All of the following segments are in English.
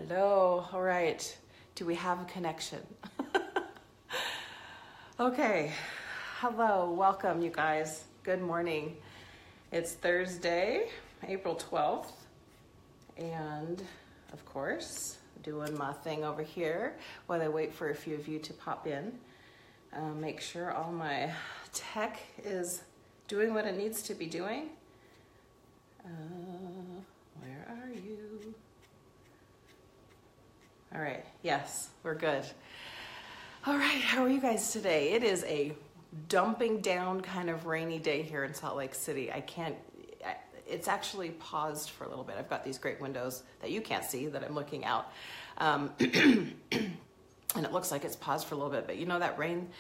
Hello, all right. Do we have a connection? Okay, hello, welcome you guys. Good morning. It's Thursday, April 12th. And of course, doing my thing over here while I wait for a few of you to pop in. Make sure all my tech is doing what it needs to be doing. Where are you? All right, yes, we're good. All right, how are you guys today? It is a dumping down kind of rainy day here in Salt Lake City. It's actually paused for a little bit. I've got these great windows that you can't see that I'm looking out. And it looks like it's paused for a little bit, but you know that rain,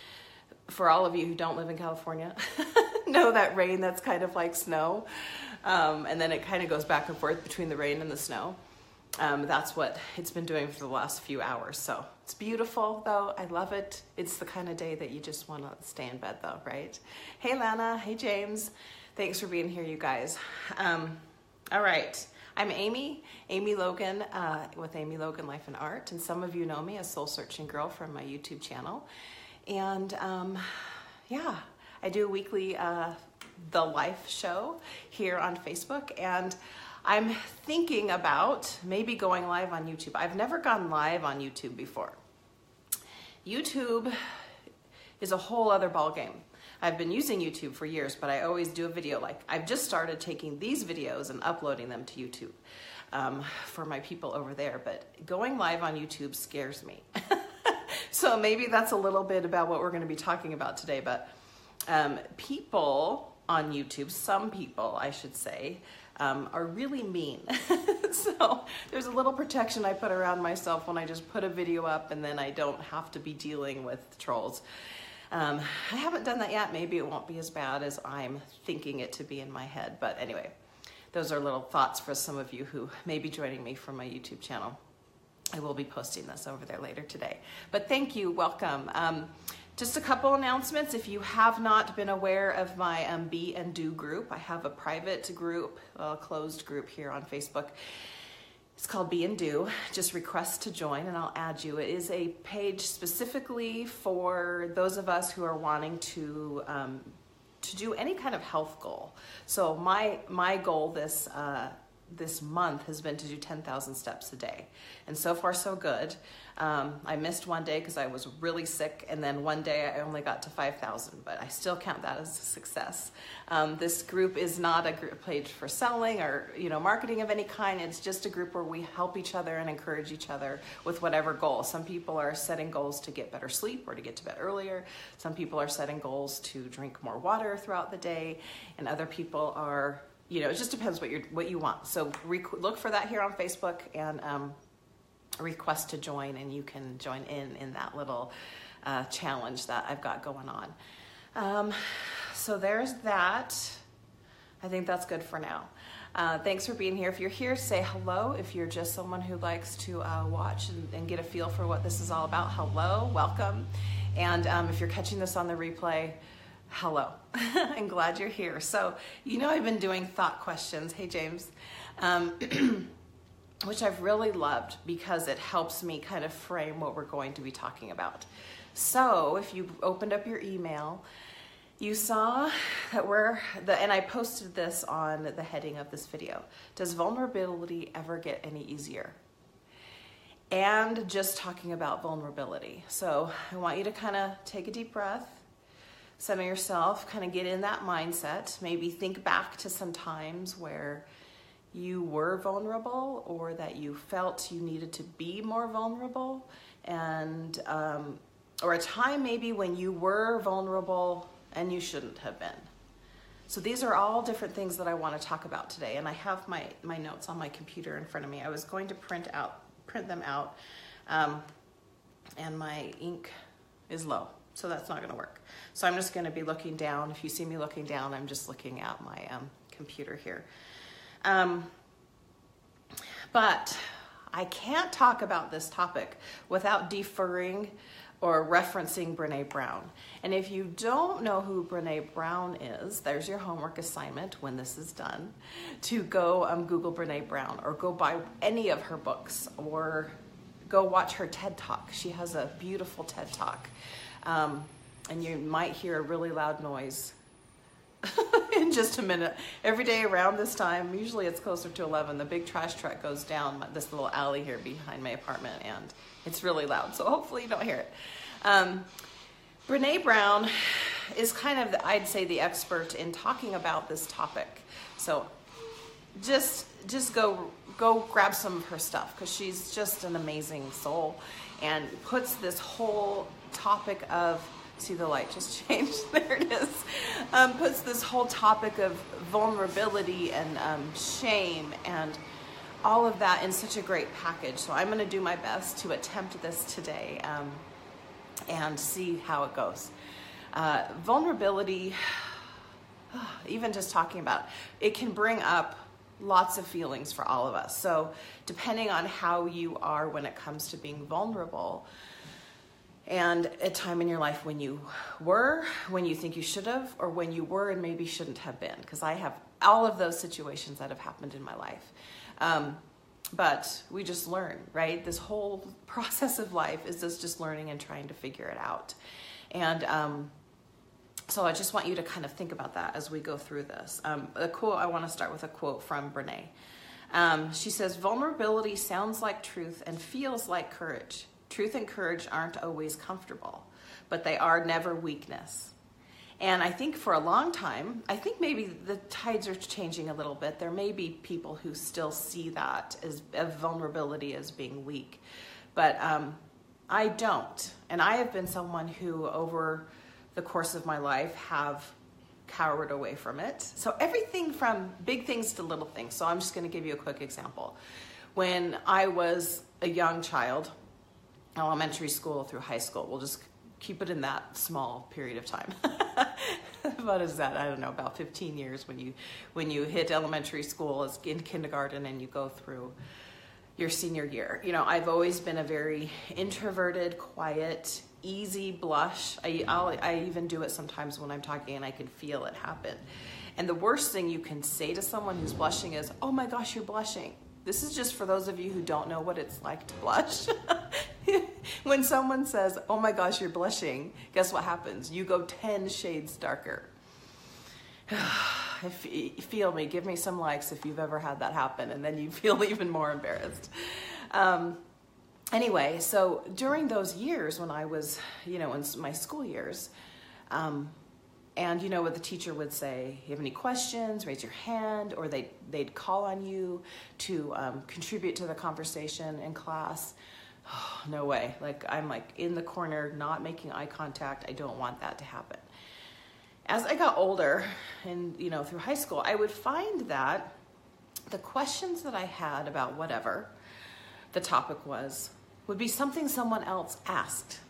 for all of you who don't live in California, know that rain that's kind of like snow. And then it kind of goes back and forth between the rain and the snow. That's what it's been doing for the last few hours. So it's beautiful though. I love it. It's the kind of day that you just want to stay in bed though, right? Hey Lana, hey James. Thanks for being here, you guys. All right. I'm Amy Logan, with Amy Logan Life Art. And some of you know me as Soul Searching Girl from my YouTube channel. And yeah, I do a weekly The Life show here on Facebook. And I'm thinking about maybe going live on YouTube. I've never gone live on YouTube before. YouTube is a whole other ballgame. I've been using YouTube for years, but I always do a video. Like I've just started taking these videos and uploading them to YouTube for my people over there. But going live on YouTube scares me. So maybe that's a little bit about what we're going to be talking about today. But people on YouTube, some people I should say, are really mean. So there's a little protection I put around myself when I just put a video up and then I don't have to be dealing with trolls. I haven't done that yet. Maybe it won't be as bad as I'm thinking it to be in my head. But anyway, those are little thoughts for some of you who may be joining me from my YouTube channel. I will be posting this over there later today. But thank you, welcome. Just a couple announcements. If you have not been aware of my Be and Do group, I have a private group, a closed group here on Facebook. It's called Be and Do. Just request to join and I'll add you. It is a page specifically for those of us who are wanting to do any kind of health goal. So my goal this month has been to do 10,000 steps a day. And so far so good. I missed one day because I was really sick, and then one day I only got to 5,000, but I still count that as a success. This group is not a page for selling or marketing of any kind. It's just a group where we help each other and encourage each other with whatever goal. Some people are setting goals to get better sleep or to get to bed earlier. Some people are setting goals to drink more water throughout the day, and other people are it just depends what you want. So look for that here on Facebook and request to join, and you can join in that little challenge that I've got going on. So there's that. I think that's good for now. Thanks for being here. If you're here, say hello. If you're just someone who likes to watch and get a feel for what this is all about, hello, welcome. And if you're catching this on the replay, hello. I'm glad you're here. So, I've been doing thought questions. Hey, James. Which I've really loved because it helps me kind of frame what we're going to be talking about. So, if you opened up your email, you saw that and I posted this on the heading of this video. Does vulnerability ever get any easier? And just talking about vulnerability. So, I want you to kind of take a deep breath. Center yourself, kind of get in that mindset. Maybe think back to some times where you were vulnerable or that you felt you needed to be more vulnerable, and or a time maybe when you were vulnerable and you shouldn't have been. So these are all different things that I want to talk about today, and I have my notes on my computer in front of me. I was going to print them out, and my ink is low. So that's not going to work. So I'm just going to be looking down. If you see me looking down, I'm just looking at my computer here. But I can't talk about this topic without deferring or referencing Brene Brown. And if you don't know who Brene Brown is, there's your homework assignment when this is done, to go Google Brene Brown, or go buy any of her books, or go watch her TED Talk. She has a beautiful TED Talk. And you might hear a really loud noise in just a minute. Every day around this time, usually it's closer to 11, the big trash truck goes down this little alley here behind my apartment, and it's really loud, so hopefully you don't hear it. Brene Brown is kind of, I'd say, the expert in talking about this topic. So just go grab some of her stuff, because she's just an amazing soul, and puts this whole topic of, see, the light just changed, there it is, puts this whole topic of vulnerability and shame and all of that in such a great package. So I'm going to do my best to attempt this today and see how it goes. Vulnerability, even just talking about it, can bring up lots of feelings for all of us. So depending on how you are when it comes to being vulnerable, and a time in your life when you were, when you think you should have, or when you were and maybe shouldn't have been, because I have all of those situations that have happened in my life. But we just learn, right? This whole process of life is just learning and trying to figure it out. And so I just want you to kind of think about that as we go through this. A quote, I want to start with a quote from Brene. She says, "Vulnerability sounds like truth and feels like courage. Truth and courage aren't always comfortable, but they are never weakness." And I think for a long time, I think maybe the tides are changing a little bit. There may be people who still see that as vulnerability as being weak, but I don't. And I have been someone who, over the course of my life, have cowered away from it. So everything from big things to little things. So I'm just going to give you a quick example. When I was a young child, elementary school through high school, we'll just keep it in that small period of time. What is that? I don't know, about 15 years when you hit elementary school, as in kindergarten, and you go through your senior year. You know, I've always been a very introverted, quiet, easy blush. I even do it sometimes when I'm talking and I can feel it happen. And the worst thing you can say to someone who's blushing is, "Oh my gosh, you're blushing." This is just for those of you who don't know what it's like to blush. When someone says, "Oh my gosh, you're blushing," guess what happens? You go 10 shades darker. If you feel me, give me some likes if you've ever had that happen, and then you feel even more embarrassed. Anyway, so during those years when I was, in my school years, and you know what the teacher would say, "You have any questions, raise your hand," or they'd call on you to contribute to the conversation in class. Oh, no way. I'm in the corner, not making eye contact. I don't want that to happen. As I got older and, through high school, I would find that the questions that I had about whatever the topic was would be something someone else asked.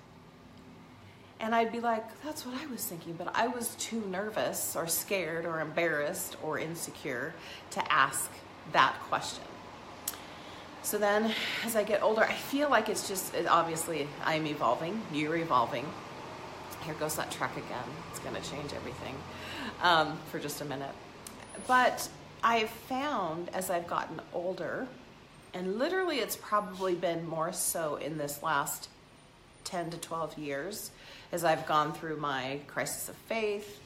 And I'd be like, "That's what I was thinking," but I was too nervous or scared or embarrassed or insecure to ask that question. So then, as I get older, I feel like obviously, I'm evolving, you're evolving. Here goes that truck again. It's going to change everything for just a minute. But I've found, as I've gotten older, and literally it's probably been more so in this last 10 to 12 years, as I've gone through my crisis of faith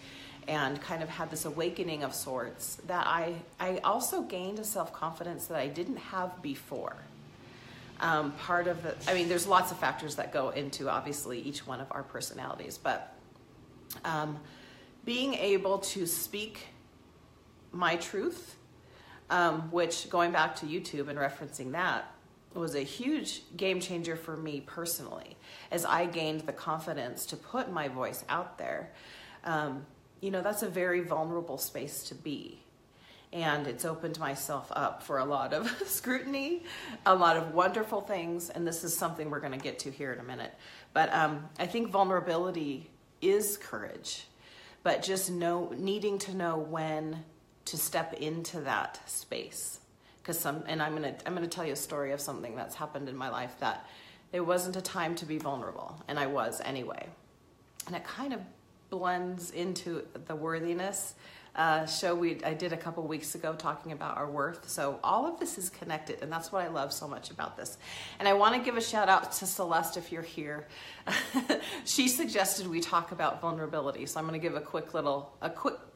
and kind of had this awakening of sorts, that I also gained a self-confidence that I didn't have before. There's lots of factors that go into, obviously, each one of our personalities, but being able to speak my truth, which, going back to YouTube and referencing that, was a huge game changer for me personally, as I gained the confidence to put my voice out there. That's a very vulnerable space to be. And it's opened myself up for a lot of scrutiny, a lot of wonderful things. And this is something we're going to get to here in a minute. But I think vulnerability is courage, but just needing to know when to step into that space. And I'm going to tell you a story of something that's happened in my life that It wasn't a time to be vulnerable, and I was anyway. And it kind of blends into the worthiness show I did a couple weeks ago talking about our worth. So all of this is connected, and that's what I love so much about this. And I want to give a shout out to Celeste if you're here. She suggested we talk about vulnerability. So I'm going to give a quick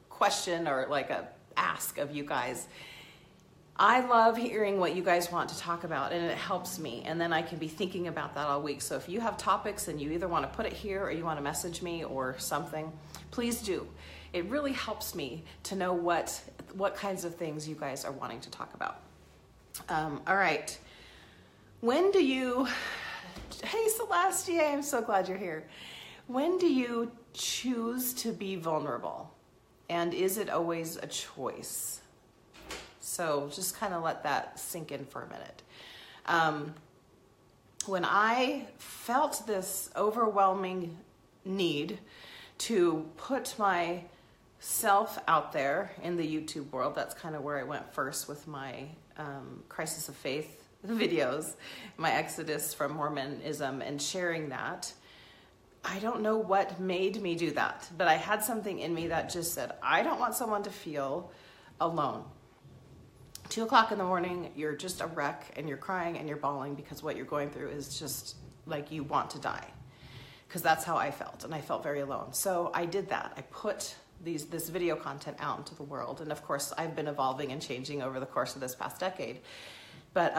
question or like a ask of you guys. I love hearing what you guys want to talk about, and it helps me, and then I can be thinking about that all week. So if you have topics and you either want to put it here or you want to message me or something, please do. It really helps me to know what kinds of things you guys are wanting to talk about. All right. When do you, hey Celeste, yay, I'm so glad you're here. When do you choose to be vulnerable? And is it always a choice? So just kind of let that sink in for a minute. When I felt this overwhelming need to put myself out there in the YouTube world, that's kind of where I went first with my crisis of faith videos, my exodus from Mormonism, and sharing that. I don't know what made me do that, but I had something in me that just said, I don't want someone to feel alone. 2 o'clock in the morning, you're just a wreck and you're crying and you're bawling because what you're going through is just like you want to die. Because that's how I felt, and I felt very alone. So I did that. I put this video content out into the world, and of course I've been evolving and changing over the course of this past decade. But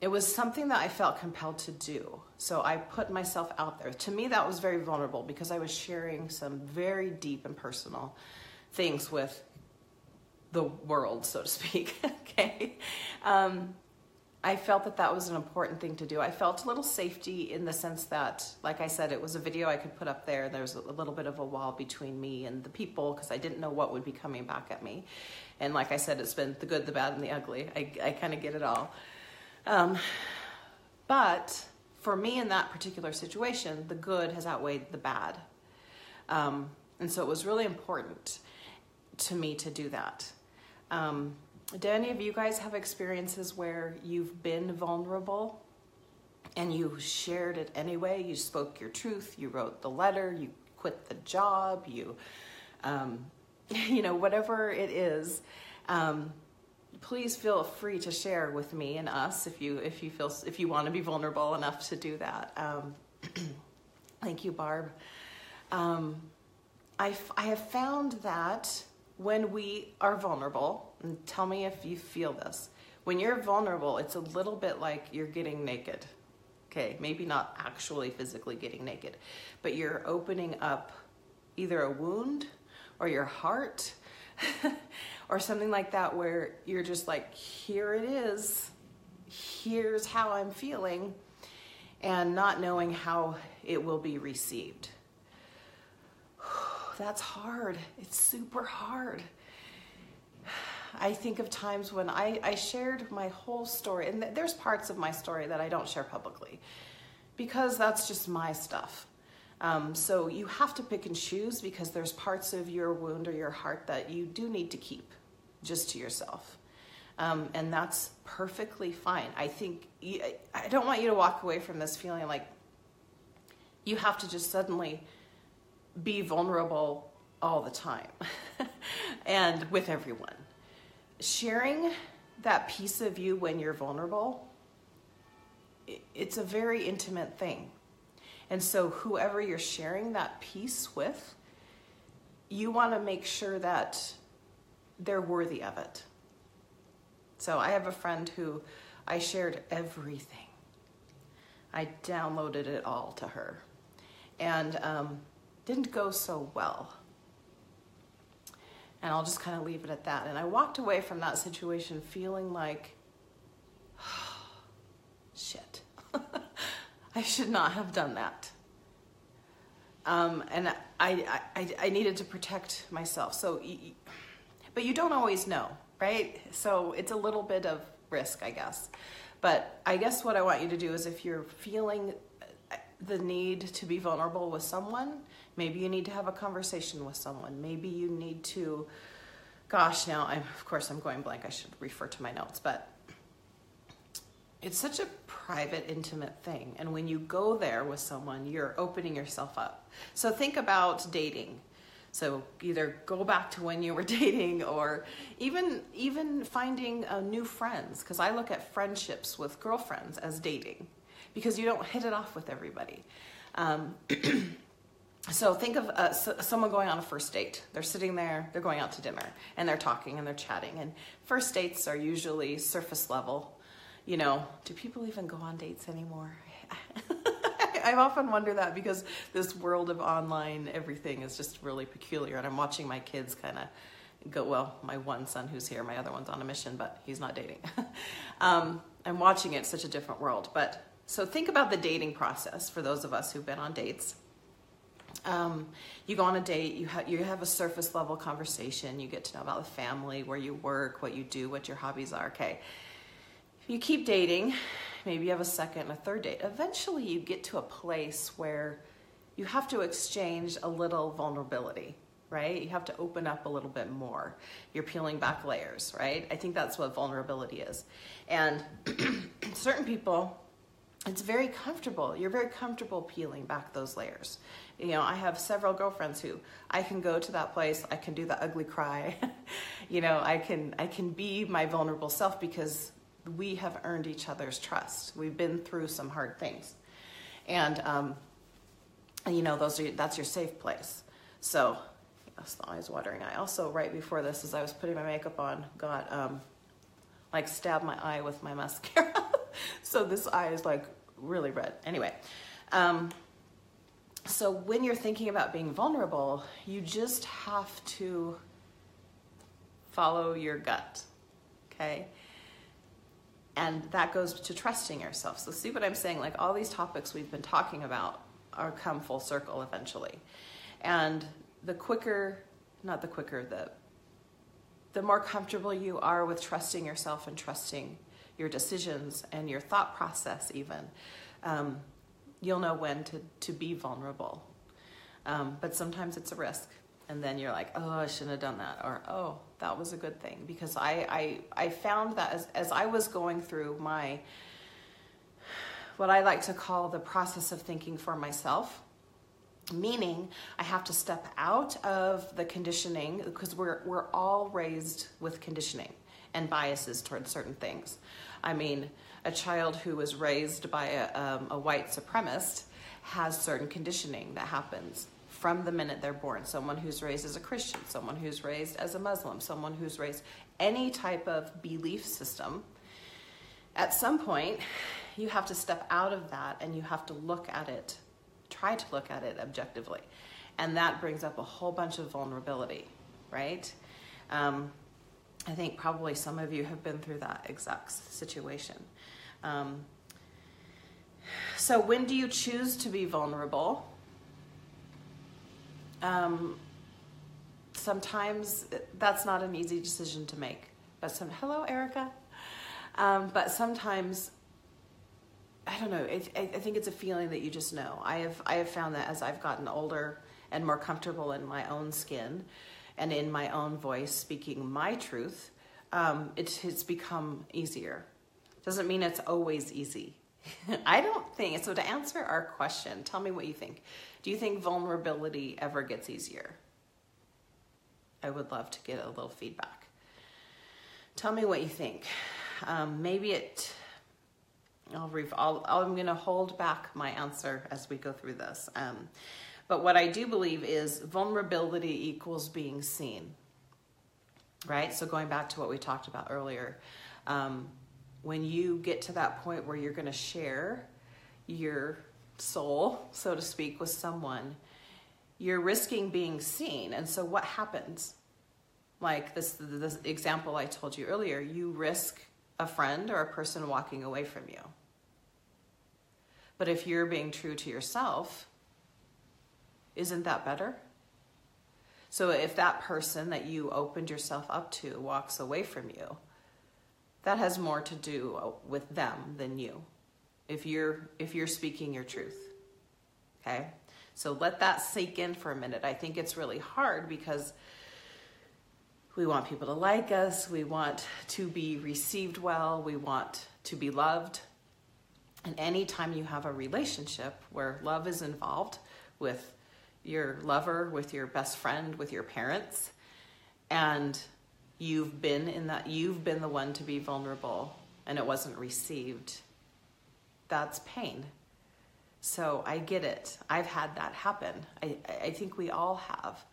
it was something that I felt compelled to do. So I put myself out there. To me, that was very vulnerable because I was sharing some very deep and personal things with the world, so to speak. Okay. I felt that was an important thing to do. I felt a little safety in the sense that, like I said, it was a video I could put up there. There's a little bit of a wall between me and the people because I didn't know what would be coming back at me. And like I said, it's been the good, the bad, and the ugly. I kind of get it all. But for me in that particular situation, the good has outweighed the bad. And so it was really important to me to do that. Do any of you guys have experiences where you've been vulnerable and you shared it anyway? You spoke your truth, you wrote the letter, you quit the job, you know, whatever it is. Please feel free to share with me and us if you want to be vulnerable enough to do that. Thank you, Barb. I have found that when we are vulnerable, and tell me if you feel this, when you're vulnerable, it's a little bit like you're getting naked. Okay, maybe not actually physically getting naked, but you're opening up either a wound or your heart or something like that where you're just like, here it is, here's how I'm feeling, and not knowing how it will be received. That's hard. It's super hard. I think of times when I shared my whole story, and there's parts of my story that I don't share publicly because that's just my stuff. So you have to pick and choose because there's parts of your wound or your heart that you do need to keep just to yourself. And that's perfectly fine. I think, I don't want you to walk away from this feeling like you have to just suddenly be vulnerable all the time and with everyone. Sharing that piece of you when you're vulnerable, it's a very intimate thing. And so whoever you're sharing that piece with, you want to make sure that they're worthy of it. So I have a friend who I shared everything. I downloaded it all to her. And didn't go so well. And I'll just kind of leave it at that. And I walked away from that situation feeling like, oh, shit, I should not have done that. And I needed to protect myself. So, but you don't always know, right? So it's a little bit of risk, I guess. But I guess what I want you to do is if you're feeling the need to be vulnerable with someone, maybe you need to have a conversation with someone. Maybe you need to, gosh, now of course I'm going blank. I should refer to my notes, but it's such a private, intimate thing. And when you go there with someone, you're opening yourself up. So think about dating. So either go back to when you were dating, or even finding new friends. Because I look at friendships with girlfriends as dating, because you don't hit it off with everybody. So think of someone going on a first date. They're sitting there, they're going out to dinner, and they're talking and they're chatting. And first dates are usually surface level. You know, do people even go on dates anymore? I often wonder that, because this world of online everything is just really peculiar. And I'm watching my kids kind of go, well, my one son who's here, my other one's on a mission, but he's not dating. I'm watching it, such a different world. But so think about the dating process for those of us who've been on dates. You go on a date, you have a surface level conversation, you get to know about the family, where you work, what you do, what your hobbies are. Okay. You keep dating, maybe you have a second and a third date. Eventually you get to a place where you have to exchange a little vulnerability, right? You have to open up a little bit more. You're peeling back layers, right? I think that's what vulnerability is. And certain people, it's very comfortable. You're very comfortable peeling back those layers. You know, I have several girlfriends who I can go to that place, I can do the ugly cry. You know, I can be my vulnerable self, because we have earned each other's trust. We've been through some hard things. And you know, that's your safe place. So, yes, the eye's watering. I also, right before this, as I was putting my makeup on, got like stabbed my eye with my mascara. So this eye is like really red. Anyway, so when you're thinking about being vulnerable, you just have to follow your gut, okay? And that goes to trusting yourself. So see what I'm saying? Like, all these topics we've been talking about are come full circle eventually. And the more comfortable you are with trusting yourself and trusting your decisions and your thought process even, you'll know when to be vulnerable. But sometimes it's a risk. And then you're like, oh, I shouldn't have done that. Or, oh, that was a good thing. Because I found that as I was going through what I like to call the process of thinking for myself, meaning I have to step out of the conditioning, because we're all raised with conditioning and biases towards certain things. I mean, a child who was raised by a white supremacist has certain conditioning that happens from the minute they're born. Someone who's raised as a Christian, someone who's raised as a Muslim, someone who's raised any type of belief system, at some point you have to step out of that and you have to look at it, try to look at it objectively. And that brings up a whole bunch of vulnerability, right? I think probably some of you have been through that exact situation. So when do you choose to be vulnerable? Sometimes that's not an easy decision to make. But hello, Erica. But sometimes, I don't know, I think it's a feeling that you just know. I have found that as I've gotten older and more comfortable in my own skin and in my own voice, speaking my truth, it's become easier. Doesn't mean it's always easy. I don't think, so to answer our question, tell me what you think. Do you think vulnerability ever gets easier? I would love to get a little feedback. Tell me what you think. Maybe I'm going to hold back my answer as we go through this. But what I do believe is vulnerability equals being seen, right? So going back to what we talked about earlier, when you get to that point where you're going to share your soul, so to speak, with someone, you're risking being seen. And so what happens? Like this example I told you earlier, you risk a friend or a person walking away from you. But if you're being true to yourself, isn't that better? So if that person that you opened yourself up to walks away from you, that has more to do with them than you. If you're speaking your truth, okay? So let that sink in for a minute. I think it's really hard because we want people to like us. We want to be received well. We want to be loved. And anytime you have a relationship where love is involved with your lover, with your best friend, with your parents, and you've been the one to be vulnerable and it wasn't received, that's pain. So I get it. I've had that happen. I think we all have.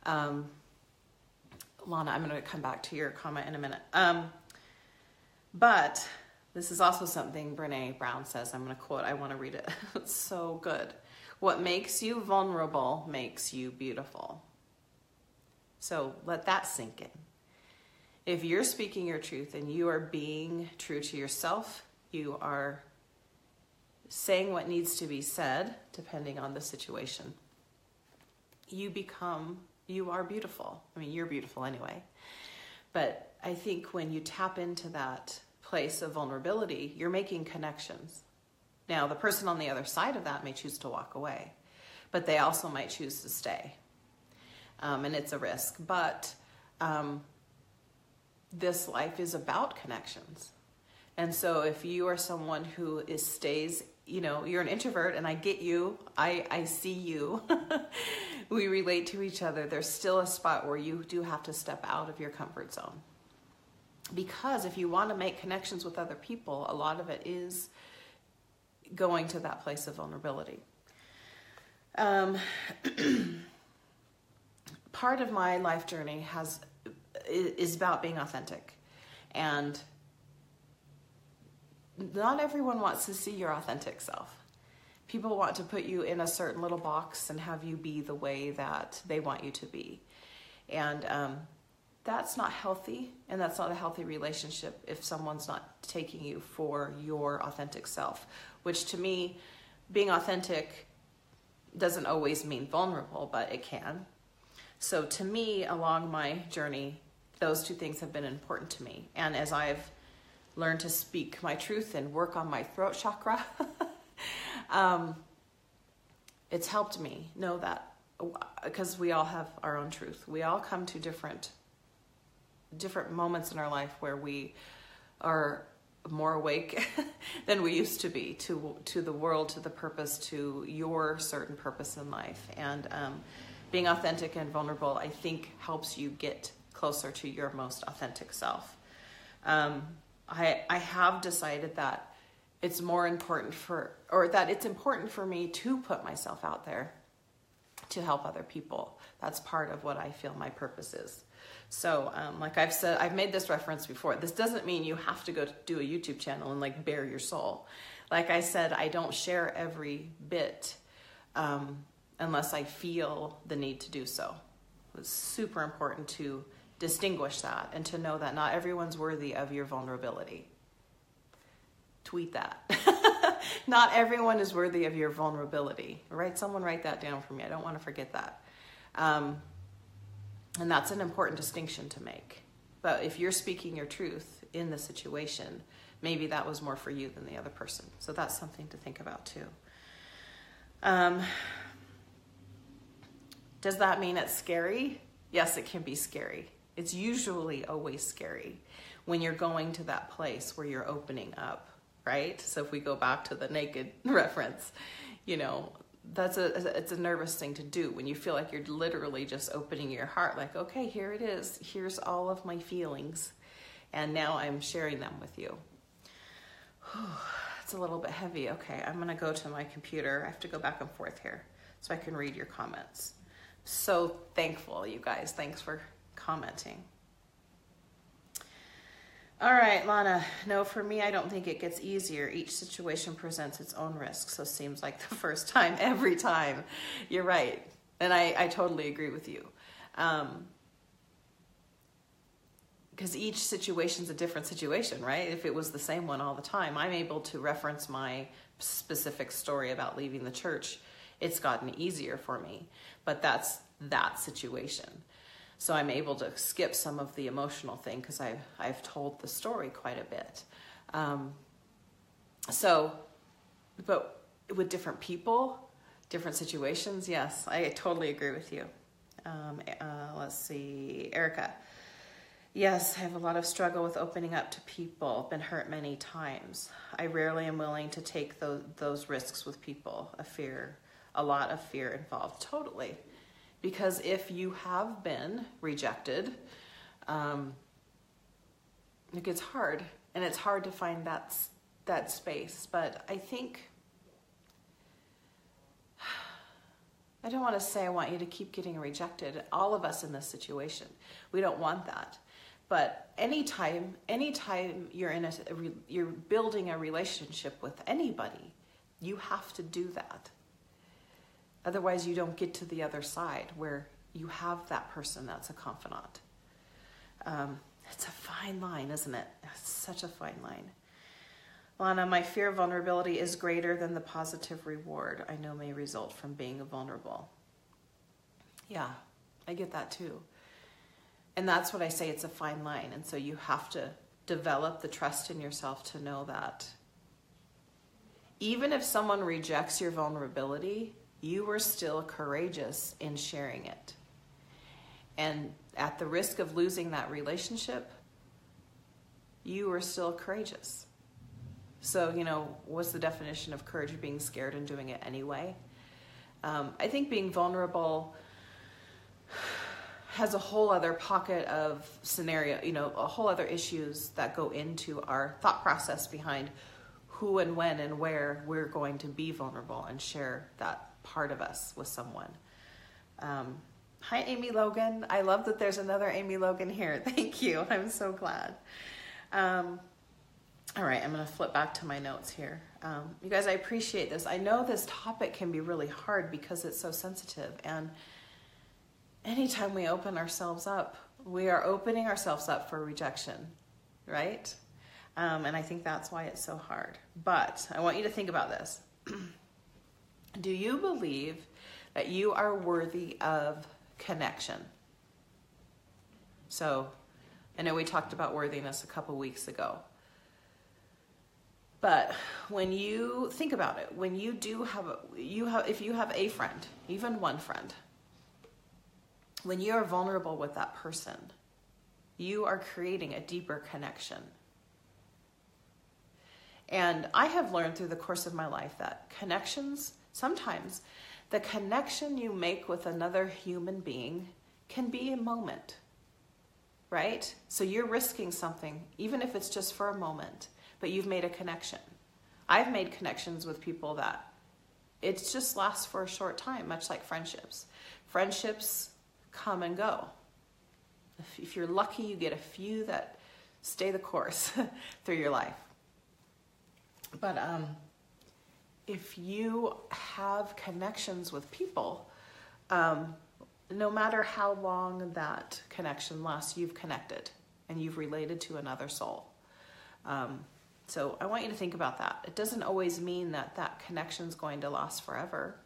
Lana, I'm going to come back to your comment in a minute. But this is also something Brene Brown says. I'm going to quote. I want to read it. It's so good. What makes you vulnerable makes you beautiful. So let that sink in. If you're speaking your truth and you are being true to yourself, you are saying what needs to be said, depending on the situation, you are beautiful. I mean, you're beautiful anyway. But I think when you tap into that place of vulnerability, you're making connections. Now, the person on the other side of that may choose to walk away, but they also might choose to stay. And it's a risk. But this life is about connections. And so if you are someone who stays, you're an introvert, and I get you, I see you, we relate to each other, there's still a spot where you do have to step out of your comfort zone. Because if you want to make connections with other people, a lot of it is going to that place of vulnerability. Part of my life journey is about being authentic. And not everyone wants to see your authentic self. People want to put you in a certain little box and have you be the way that they want you to be. And that's not healthy, and that's not a healthy relationship if someone's not taking you for your authentic self, which to me, being authentic doesn't always mean vulnerable, but it can. So to me, along my journey, those two things have been important to me. And as I've learned to speak my truth and work on my throat chakra, it's helped me know that, because we all have our own truth. We all come to different moments in our life where we are more awake than we used to be to the world, to the purpose, to your certain purpose in life. And being authentic and vulnerable, I think, helps you get closer to your most authentic self. I have decided that it's important for me to put myself out there to help other people. That's part of what I feel my purpose is. So, like I've said, I've made this reference before. This doesn't mean you have to go do a YouTube channel and bare your soul. Like I said, I don't share every bit unless I feel the need to do so. It's super important to distinguish that and to know that not everyone's worthy of your vulnerability. Tweet that. Not everyone is worthy of your vulnerability. Someone write that down for me. I don't want to forget that. And that's an important distinction to make. But if you're speaking your truth in the situation, maybe that was more for you than the other person. So that's something to think about too. Does that mean it's scary? Yes, it can be scary. It's usually always scary when you're going to that place where you're opening up, right? So if we go back to the naked reference, it's a nervous thing to do when you feel like you're literally just opening your heart, like, okay, here it is. Here's all of my feelings. And now I'm sharing them with you. It's a little bit heavy. Okay, I'm going to go to my computer. I have to go back and forth here so I can read your comments. So thankful, you guys. Thanks for commenting. All right, Lana. No, for me, I don't think it gets easier. Each situation presents its own risks, so seems like the first time every time. You're right. And I totally agree with you. Because each situation's a different situation, right? If it was the same one all the time, I'm able to reference my specific story about leaving the church. It's gotten easier for me, but that's that situation. So I'm able to skip some of the emotional thing because I've told the story quite a bit. But with different people, different situations, yes, I totally agree with you. Let's see, Erica. Yes, I have a lot of struggle with opening up to people. Been hurt many times. I rarely am willing to take those risks with people. A lot of fear involved. Totally. Because if you have been rejected, it gets hard. And it's hard to find that space. But I think, I don't want to say I want you to keep getting rejected. All of us in this situation, we don't want that. But anytime you're building a relationship with anybody, you have to do that. Otherwise, you don't get to the other side where you have that person that's a confidant. It's a fine line, isn't it? It's such a fine line. Lana, my fear of vulnerability is greater than the positive reward I know may result from being vulnerable. Yeah, I get that too. And that's what I say, it's a fine line. And so you have to develop the trust in yourself to know that even if someone rejects your vulnerability, you were still courageous in sharing it. And at the risk of losing that relationship, you were still courageous. So, what's the definition of courage? Being scared and doing it anyway. I think being vulnerable has a whole other pocket of scenario, a whole other issues that go into our thought process behind who and when and where we're going to be vulnerable and share that part of us with someone. Hi, Amy Logan. I love that there's another Amy Logan here. Thank you. I'm so glad. All right, I'm going to flip back to my notes here. You guys, I appreciate this. I know this topic can be really hard because it's so sensitive, and anytime we open ourselves up, we are opening ourselves up for rejection, right? And I think that's why it's so hard. But I want you to think about this. Do you believe that you are worthy of connection? So, I know we talked about worthiness a couple weeks ago. But when you think about it, when you do if you have a friend, even one friend, when you are vulnerable with that person, you are creating a deeper connection. And I have learned through the course of my life that connections, sometimes the connection you make with another human being can be a moment, right? So you're risking something, even if it's just for a moment, but you've made a connection. I've made connections with people that it just lasts for a short time, much like friendships. Friendships come and go. If you're lucky, you get a few that stay the course through your life. But if you have connections with people, no matter how long that connection lasts, you've connected and you've related to another soul. So I want you to think about that. It doesn't always mean that that connection's going to last forever,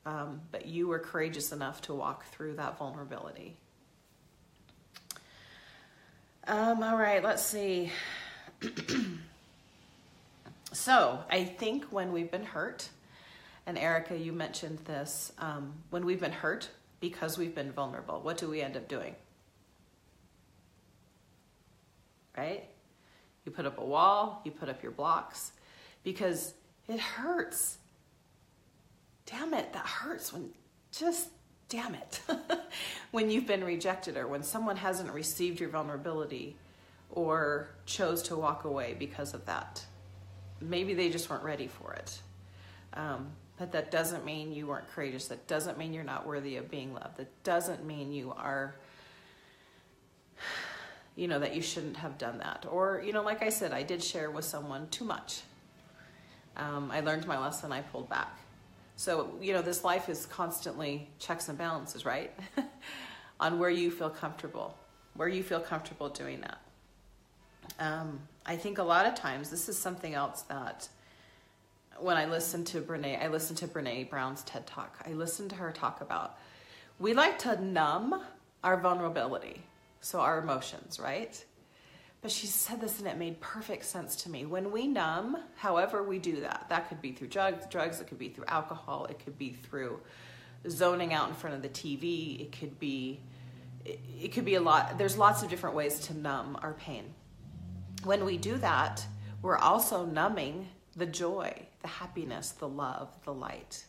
but you were courageous enough to walk through that vulnerability. All right, let's see. So I think when we've been hurt, and Erica, you mentioned this, when we've been hurt because we've been vulnerable, what do we end up doing? Right? You put up a wall, you put up your blocks, because it hurts. Damn it, that hurts damn it. When you've been rejected or when someone hasn't received your vulnerability or chose to walk away because of that. Maybe they just weren't ready for it. But that doesn't mean you weren't courageous. That doesn't mean you're not worthy of being loved. That doesn't mean you are, that you shouldn't have done that. Or, like I said, I did share with someone too much. I learned my lesson, I pulled back. So, this life is constantly checks and balances, right? On where you feel comfortable doing that. I think a lot of times, this is something else that when I listen to Brene Brown's TED Talk, I listen to her talk about, we like to numb our vulnerability, so our emotions, right? But she said this and it made perfect sense to me. When we numb, however we do that, that could be through drugs, it could be through alcohol, it could be through zoning out in front of the TV, it could be it could be a lot. There's lots of different ways to numb our pain. When we do that, we're also numbing the joy, the happiness, the love, the light.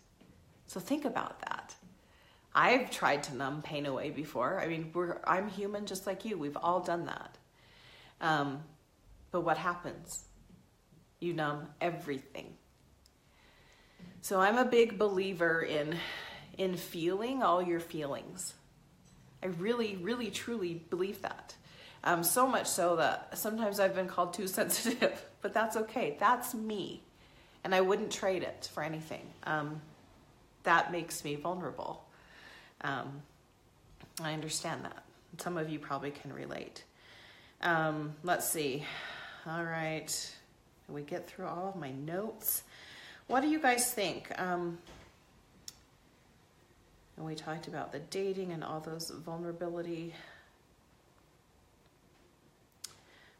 So think about that. I've tried to numb pain away before. I mean, I'm human just like you. We've all done that. But what happens? You numb everything. So I'm a big believer in feeling all your feelings. I really, really, truly believe that. So much so that sometimes I've been called too sensitive, but that's okay. That's me. And I wouldn't trade it for anything. That makes me vulnerable. I understand that. Some of you probably can relate. Let's see. All right. Did we get through all of my notes? What do you guys think? And we talked about the dating and all those vulnerability.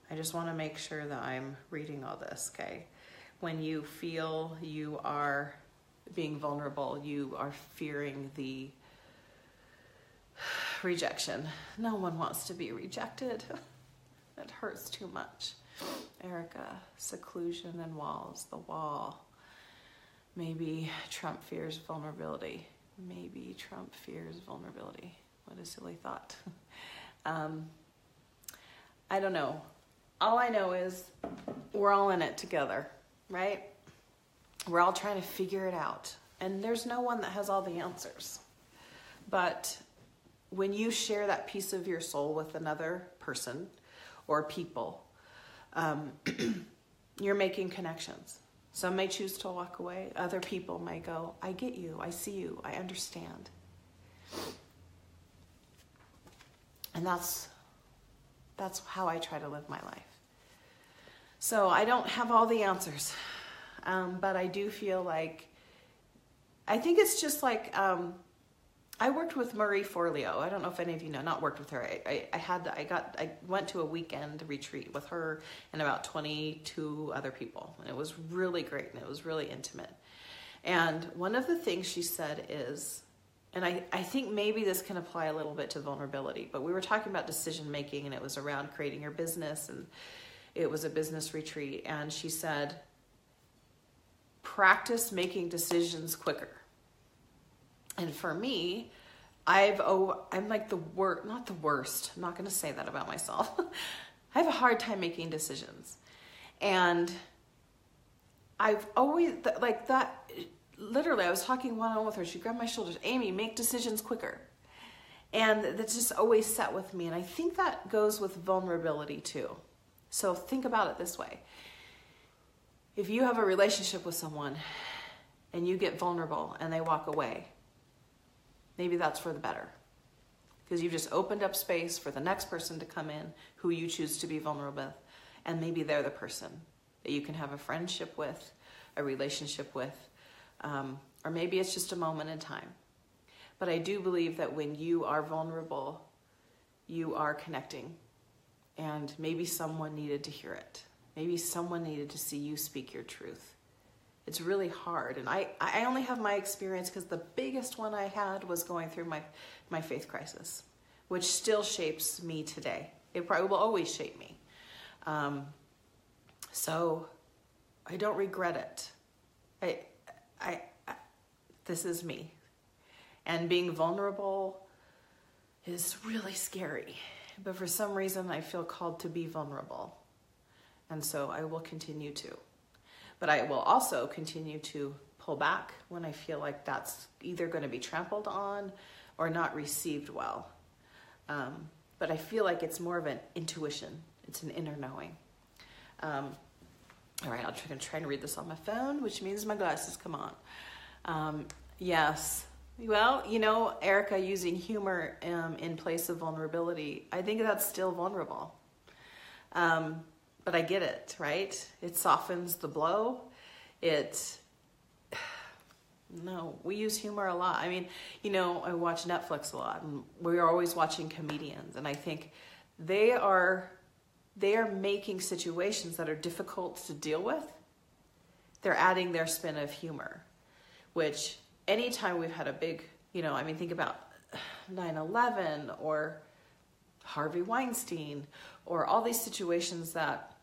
I just want to make sure that I'm reading all this, okay? When you feel you are being vulnerable, you are fearing the rejection. No one wants to be rejected. It hurts too much. Erica, seclusion and walls, the wall. Maybe Trump fears vulnerability. Maybe Trump fears vulnerability. What a silly thought. I don't know. All I know is we're all in it together, right? We're all trying to figure it out. And there's no one that has all the answers. But when you share that piece of your soul with another person or people, you're making connections. Some may choose to walk away. Other people may go, I get you, I see you, I understand. And that's how I try to live my life. So I don't have all the answers, but I do feel like, I think it's just like, I worked with Marie Forleo. I don't know if any of you know, not worked with her. I went to a weekend retreat with her and about 22 other people. And it was really great and it was really intimate. And one of the things she said is, and I think maybe this can apply a little bit to vulnerability, but we were talking about decision making and it was around creating your business and it was a business retreat. And she said, practice making decisions quicker. And for me, I'm like not the worst. I'm not going to say that about myself. I have a hard time making decisions. And I've always, like that, literally, I was talking one-on-one with her. She grabbed my shoulders. Amy, make decisions quicker. And that's just always sat with me. And I think that goes with vulnerability too. So think about it this way. If you have a relationship with someone and you get vulnerable and they walk away, maybe that's for the better, because you've just opened up space for the next person to come in who you choose to be vulnerable with, and maybe they're the person that you can have a friendship with, a relationship with, or maybe it's just a moment in time. But I do believe that when you are vulnerable, you are connecting, and maybe someone needed to hear it. Maybe someone needed to see you speak your truth. It's really hard. And I only have my experience because the biggest one I had was going through my faith crisis, which still shapes me today. It probably will always shape me. So I don't regret it. This is me. And being vulnerable is really scary. But for some reason, I feel called to be vulnerable. And so I will continue to. But I will also continue to pull back when I feel like that's either going to be trampled on or not received well. But I feel like it's more of an intuition. It's an inner knowing. All right, I'm going to try and read this on my phone, which means my glasses come on. Yes. Well, you know, Erica, using humor in place of vulnerability, I think that's still vulnerable. But I get it, right? It softens the blow. No, we use humor a lot. I mean, you know, I watch Netflix a lot, and we're always watching comedians, and I think they are making situations that are difficult to deal with. They're adding their spin of humor, which anytime we've had a big, you know, I mean, think about 9/11 or Harvey Weinstein, or all these situations that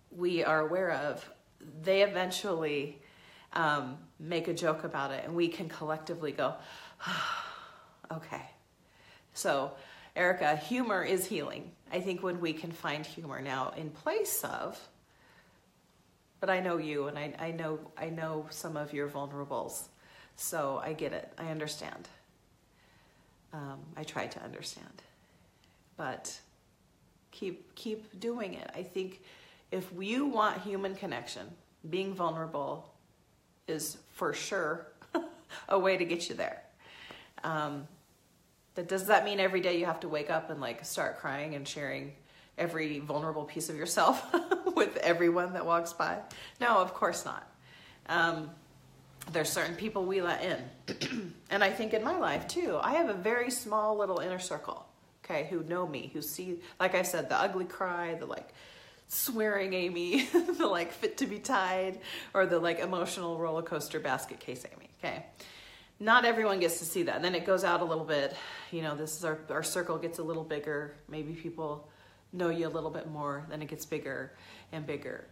we are aware of, they eventually make a joke about it, and we can collectively go, okay. So, Erica, humor is healing. I think when we can find humor now in place of, but I know you, and I know some of your vulnerables, so I get it. I understand. I try to understand, but keep doing it. I think if you want human connection, being vulnerable is for sure a way to get you there. Does that mean every day you have to wake up and like start crying and sharing every vulnerable piece of yourself with everyone that walks by? No, of course not. There's certain people we let in. And I think in my life too, I have a very small little inner circle, okay, who know me, who see, like I said, the ugly cry, the like swearing Amy, the like fit to be tied, or the like emotional roller coaster basket case Amy, okay? Not everyone gets to see that. And then it goes out a little bit, you know, this is our circle gets a little bigger. Maybe people know you a little bit more, then it gets bigger and bigger.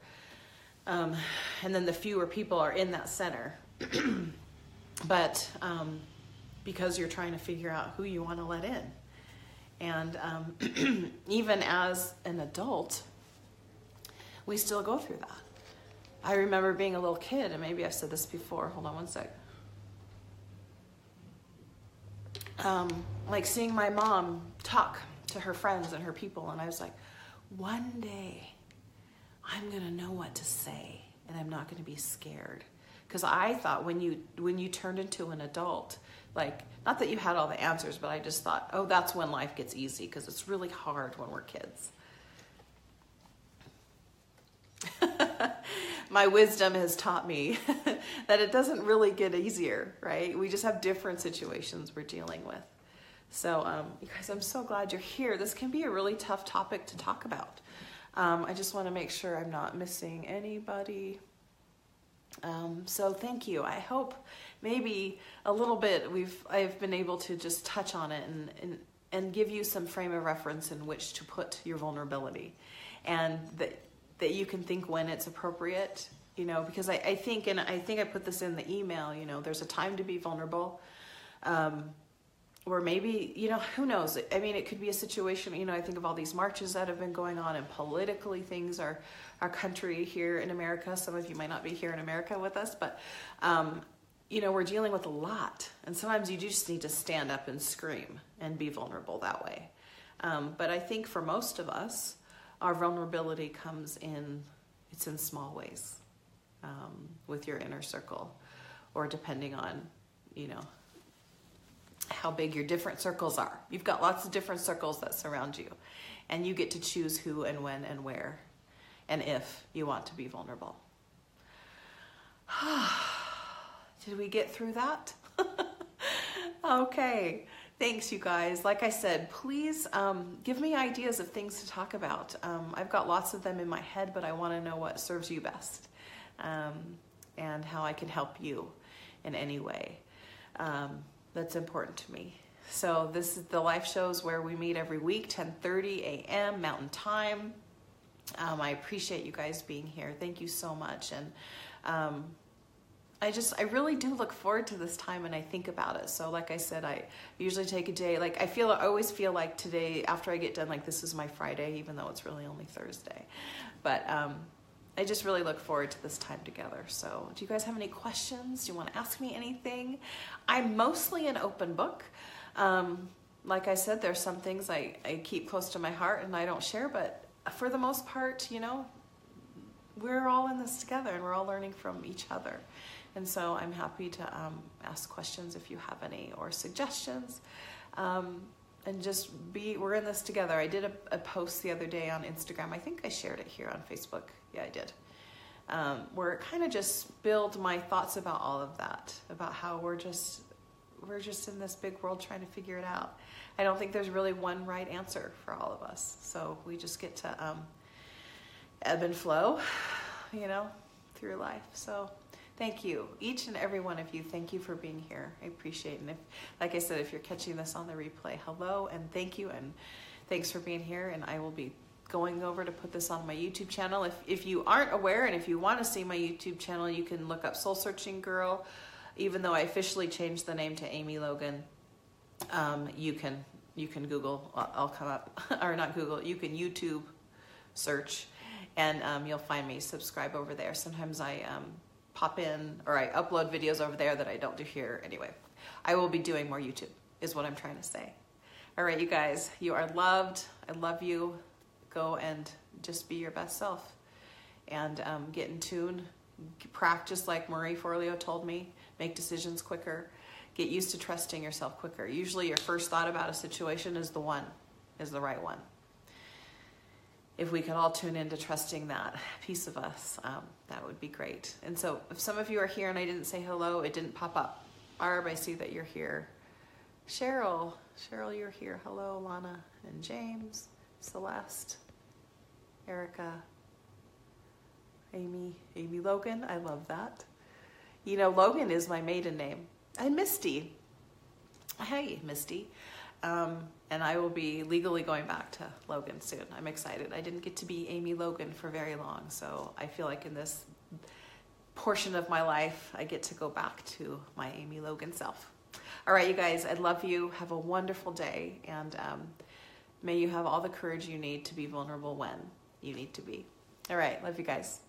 And then the fewer people are in that center. But because you're trying to figure out who you want to let in. And even as an adult, we still go through that. I remember being a little kid, and maybe I've said this before. Hold on one sec. Like seeing my mom talk to her friends and her people, and I was like, one day I'm gonna know what to say, and I'm not gonna be scared. Because I thought when you turned into an adult, like, not that you had all the answers, but I just thought, oh, that's when life gets easy, because it's really hard when we're kids. My wisdom has taught me that it doesn't really get easier, right? We just have different situations we're dealing with. So, you guys, I'm so glad you're here. This can be a really tough topic to talk about. I just want to make sure I'm not missing anybody. So thank you. I hope maybe a little bit I've been able to just touch on it and give you some frame of reference in which to put your vulnerability, and that you can think when it's appropriate, you know, because I think I put this in the email, you know, there's a time to be vulnerable, or maybe, you know, who knows? I mean, it could be a situation, you know, I think of all these marches that have been going on, and politically things are our country here in America. Some of you might not be here in America with us, but, you know, we're dealing with a lot. And sometimes you just need to stand up and scream and be vulnerable that way. But I think for most of us, our vulnerability comes it's in small ways, with your inner circle, or depending on, you know, how big your different circles are. You've got lots of different circles that surround you, and you get to choose who and when and where and if you want to be vulnerable. Did we get through that? Okay. Thanks, you guys. Like I said, please give me ideas of things to talk about. I've got lots of them in my head, but I want to know what serves you best, and how I can help you in any way. That's important to me. So this is the live shows where we meet every week, 10:30 a.m. Mountain Time. I appreciate you guys being here. Thank you so much. And I really do look forward to this time, and I think about it. So like I said, I usually take a day, like I always feel like today, after I get done, like this is my Friday, even though it's really only Thursday. But I just really look forward to this time together. So do you guys have any questions? Do you want to ask me anything? I'm mostly an open book. Like I said, there's some things I keep close to my heart and I don't share, but for the most part, you know, we're all in this together and we're all learning from each other. And so I'm happy to ask questions if you have any, or suggestions. And just we're in this together. I did a post the other day on Instagram. I think I shared it here on Facebook. Yeah, I did. Where it kind of just spilled my thoughts about all of that, about how we're just in this big world trying to figure it out. I don't think there's really one right answer for all of us. So we just get to ebb and flow, you know, through life. So thank you, each and every one of you. Thank you for being here. I appreciate it. And if, like I said, if you're catching this on the replay, hello and thank you. And thanks for being here, and I will be going over to put this on my YouTube channel. If you aren't aware, and if you want to see my YouTube channel, you can look up Soul Searching Girl. Even though I officially changed the name to Amy Logan, you can Google, I'll come up, or not Google, you can YouTube search, and you'll find me. Subscribe over there. Sometimes I pop in, or I upload videos over there that I don't do here. Anyway, I will be doing more YouTube, is what I'm trying to say. All right, you guys, you are loved. I love you. Go and just be your best self, and get in tune. Practice like Marie Forleo told me. Make decisions quicker. Get used to trusting yourself quicker. Usually your first thought about a situation is the right one. If we could all tune into trusting that piece of us, that would be great. And so if some of you are here and I didn't say hello, it didn't pop up. Barb, I see that you're here. Cheryl, you're here. Hello, Lana and James, Celeste, Erica, Amy Logan, I love that. You know, Logan is my maiden name. And Misty. Hey, Misty. And I will be legally going back to Logan soon. I'm excited. I didn't get to be Amy Logan for very long, so I feel like in this portion of my life, I get to go back to my Amy Logan self. All right, you guys, I love you. Have a wonderful day, and may you have all the courage you need to be vulnerable when you need to be. All right, love you guys.